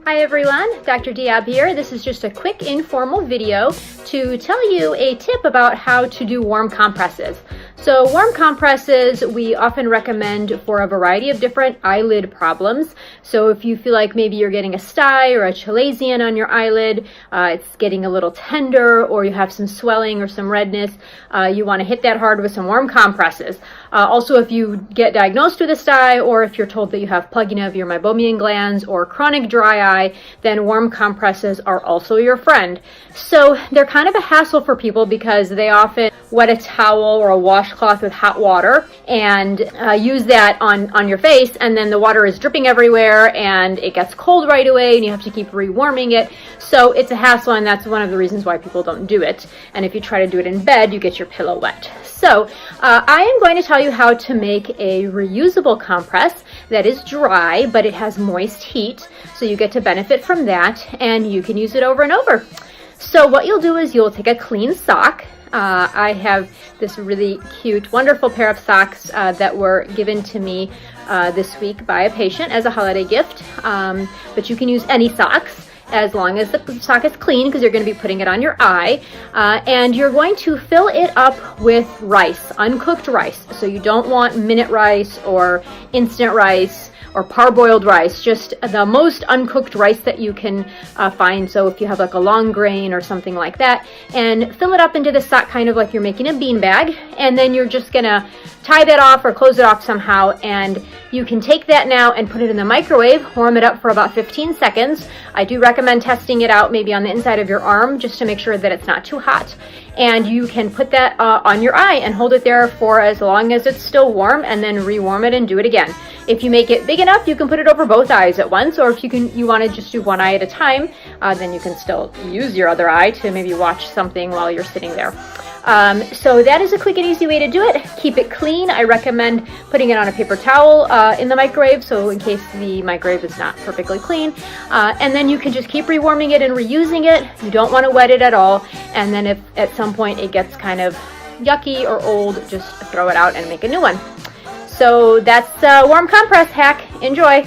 Hi everyone, Dr. Diab here. This is just a quick informal video to tell you a tip about how to do warm compresses. So warm compresses we often recommend for a variety of different eyelid problems. So if you feel like maybe you're getting a sty or a chalazion on your eyelid, it's getting a little tender, or you have some swelling or some redness, you want to hit that hard with some warm compresses. Also, if you get diagnosed with a sty, or if you're told that you have plugging of your meibomian glands or chronic dry eye, then warm compresses are also your friend. So they're kind of a hassle for people because they often wet a towel or a washcloth with hot water and use that on your face, and then the water is dripping everywhere and it gets cold right away and you have to keep rewarming it. So it's a hassle, and that's one of the reasons why people don't do it. And if you try to do it in bed, you get your pillow wet. So I am going to tell you how to make a reusable compress that is dry, but it has moist heat. So you get to benefit from that, and you can use it over and over. So what you'll do is you'll take a clean sock. I have this really cute, wonderful pair of socks that were given to me this week by a patient as a holiday gift. But you can use any socks as long as the sock is clean, because you're going to be putting it on your eye. And you're going to fill it up with rice, uncooked rice. So you don't want minute rice or instant rice or parboiled rice, just the most uncooked rice that you can find. So if you have like a long grain or something like that, and fill it up into the sock kind of like you're making a bean bag, and then you're just gonna tie that off or close it off somehow, and you can take that now and put it in the microwave, warm it up for about 15 seconds. I do recommend testing it out maybe on the inside of your arm just to make sure that it's not too hot. And you can put that on your eye and hold it there for as long as it's still warm, and then rewarm it and do it again. If you make it big enough, you can put it over both eyes at once, or if you want to just do one eye at a time, then you can still use your other eye to maybe watch something while you're sitting there. So that is a quick and easy way to do it. Keep it clean. I recommend putting it on a paper towel in the microwave, so in case the microwave is not perfectly clean. And then you can just keep rewarming it and reusing it. You don't want to wet it at all. And then if at some point it gets kind of yucky or old, just throw it out and make a new one. So that's a warm compress hack. Enjoy.